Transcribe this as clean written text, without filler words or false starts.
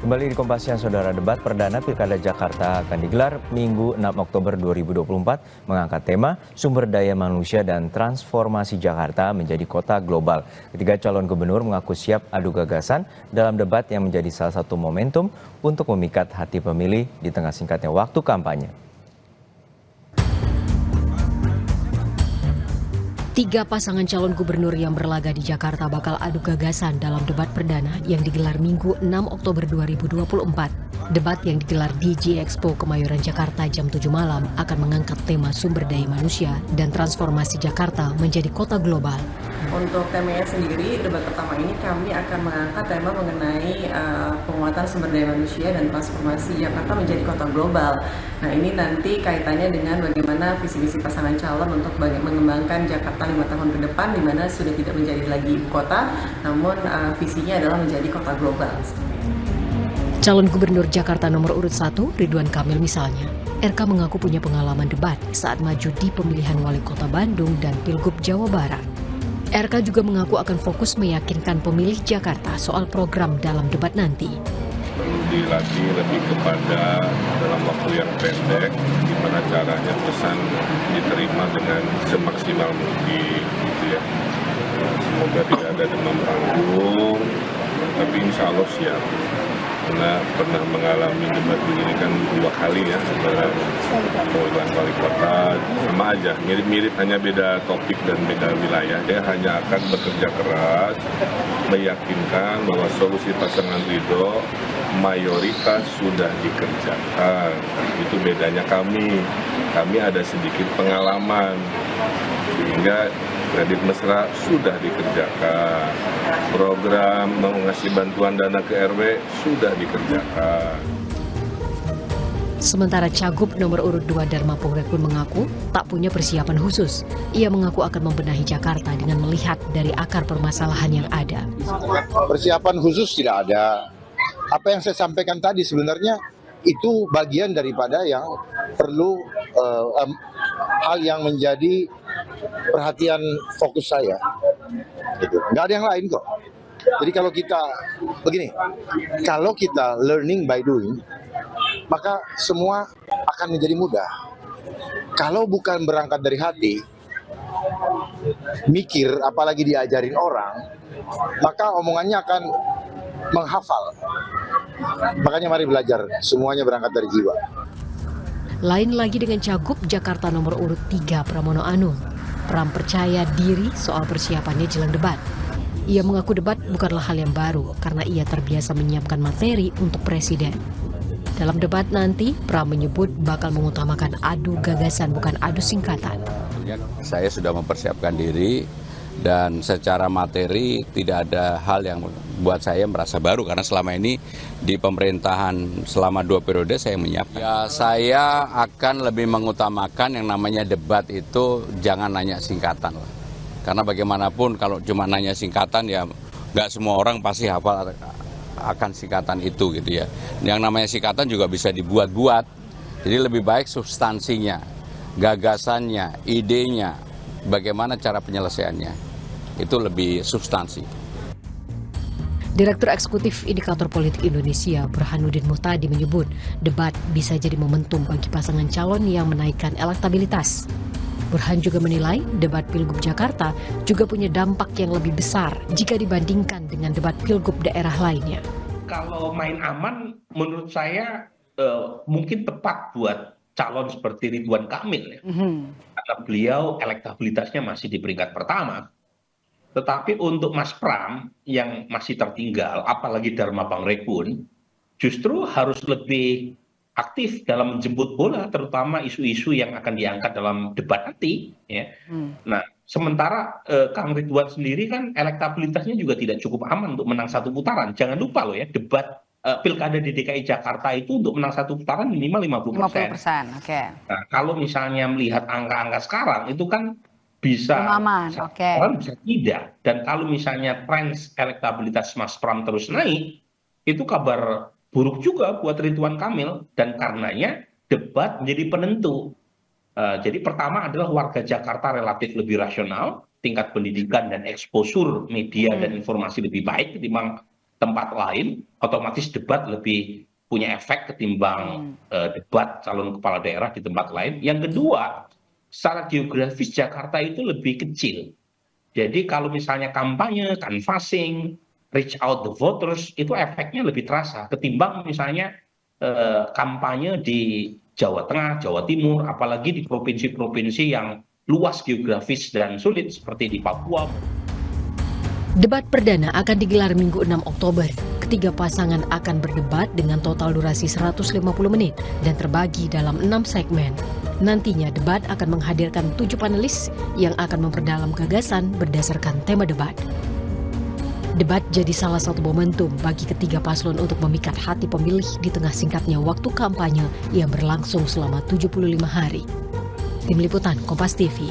Kembali di Kompas Siang, Saudara. Debat perdana Pilkada Jakarta akan digelar Minggu 6 Oktober 2024 mengangkat tema sumber daya manusia dan transformasi Jakarta menjadi kota global. Ketiga calon gubernur mengaku siap adu gagasan dalam debat yang menjadi salah satu momentum untuk memikat hati pemilih di tengah singkatnya waktu kampanye. Tiga pasangan calon gubernur yang berlaga di Jakarta bakal adu gagasan dalam debat perdana yang digelar Minggu 6 Oktober 2024. Debat yang digelar di G-Expo Kemayoran Jakarta jam 7 malam akan mengangkat tema sumber daya manusia dan transformasi Jakarta menjadi kota global. Untuk temanya sendiri, debat pertama ini kami akan mengangkat tema mengenai penguatan sumber daya manusia dan transformasi Jakarta menjadi kota global. Nah, ini nanti kaitannya dengan bagaimana visi-misi pasangan calon untuk mengembangkan Jakarta 5 tahun ke depan, di mana sudah tidak menjadi lagi ibu kota, namun visinya adalah menjadi kota global. Calon Gubernur Jakarta nomor urut 1, Ridwan Kamil misalnya, RK mengaku punya pengalaman debat saat maju di pemilihan wali kota Bandung dan Pilgub Jawa Barat. RK juga mengaku akan fokus meyakinkan pemilih Jakarta soal program dalam debat nanti. Perlu dilatih lebih kepada dalam waktu yang pendek, gimana caranya pesan diterima dengan semaksimal mungkin, gitu ya. Semoga tidak ada demam panggung, tapi insya Allah siap. Karena pernah mengalami debat begini kan 2 kali ya, antara pemilihan wali kota, sama aja, mirip-mirip, hanya beda topik dan beda wilayah. Dia hanya akan bekerja keras, meyakinkan bahwa solusi pasangan Ridho mayoritas sudah dikerjakan. Itu bedanya kami ada sedikit pengalaman, sehingga kredit mesra sudah dikerjakan, program mengasih bantuan dana ke RW sudah dikerjakan. Sementara Cagup nomor urut 2 Dharma Pongrekun mengaku tak punya persiapan khusus. Ia mengaku akan membenahi Jakarta dengan melihat dari akar permasalahan yang ada. Persiapan khusus tidak ada. Apa yang saya sampaikan tadi sebenarnya itu bagian daripada yang perlu hal yang menjadi perhatian fokus saya. Gitu. Nggak ada yang lain kok. Jadi kalau kita learning by doing, maka semua akan menjadi mudah. Kalau bukan berangkat dari hati, mikir apalagi diajarin orang, maka omongannya akan menghafal. Makanya mari belajar, semuanya berangkat dari jiwa. Lain lagi dengan Cagup Jakarta nomor urut 3 Pramono Anung. Pram percaya diri soal persiapannya jelang debat. Ia mengaku debat bukanlah hal yang baru karena ia terbiasa menyiapkan materi untuk presiden. Dalam debat nanti, Pram menyebut bakal mengutamakan adu gagasan bukan adu singkatan. Saya sudah mempersiapkan diri dan secara materi tidak ada hal yang buat saya merasa baru karena selama ini di pemerintahan selama 2 periode saya menyiapkan. Ya, saya akan lebih mengutamakan yang namanya debat itu jangan nanya singkatan lah. Karena bagaimanapun kalau cuma nanya singkatan ya nggak semua orang pasti hafal akan singkatan itu gitu ya. Yang namanya singkatan juga bisa dibuat-buat. Jadi lebih baik substansinya, gagasannya, idenya, bagaimana cara penyelesaiannya. Itu lebih substansi. Direktur Eksekutif Indikator Politik Indonesia, Burhanuddin Muhtadi menyebut debat bisa jadi momentum bagi pasangan calon yang menaikkan elektabilitas. Burhan juga menilai debat Pilgub Jakarta juga punya dampak yang lebih besar jika dibandingkan dengan debat Pilgub daerah lainnya. Kalau main aman, menurut saya mungkin tepat buat calon seperti Ridwan Kamil ya. Karena beliau elektabilitasnya masih di peringkat pertama. Tetapi untuk Mas Pram yang masih tertinggal, apalagi Dharma Pongrekun, justru harus lebih aktif dalam menjemput bola, terutama isu-isu yang akan diangkat dalam debat nanti. Ya. Nah, sementara Kang Ridwan sendiri kan elektabilitasnya juga tidak cukup aman untuk menang 1 putaran. Jangan lupa loh ya, debat pilkada di DKI Jakarta itu untuk menang 1 putaran minimal 50%. Oke. Nah, kalau misalnya melihat angka-angka sekarang, itu kan bisa orang bisa tidak. Dan kalau misalnya tren elektabilitas Mas Pram terus naik, itu kabar buruk juga buat Ridwan Kamil. Dan karenanya debat menjadi penentu. Jadi pertama adalah warga Jakarta relatif lebih rasional, tingkat pendidikan dan eksposur media dan informasi lebih baik ketimbang tempat lain, otomatis debat lebih punya efek ketimbang debat calon kepala daerah di tempat lain. Yang kedua, secara geografis Jakarta itu lebih kecil. Jadi kalau misalnya kampanye, canvassing, reach out the voters, itu efeknya lebih terasa ketimbang misalnya kampanye di Jawa Tengah, Jawa Timur, apalagi di provinsi-provinsi yang luas geografis dan sulit seperti di Papua. Debat perdana akan digelar Minggu 6 Oktober. Ketiga pasangan akan berdebat dengan total durasi 150 menit dan terbagi dalam 6 segmen. Nantinya debat akan menghadirkan 7 panelis yang akan memperdalam gagasan berdasarkan tema debat. Debat jadi salah satu momentum bagi ketiga paslon untuk memikat hati pemilih di tengah singkatnya waktu kampanye yang berlangsung selama 75 hari. Tim Liputan Kompas TV.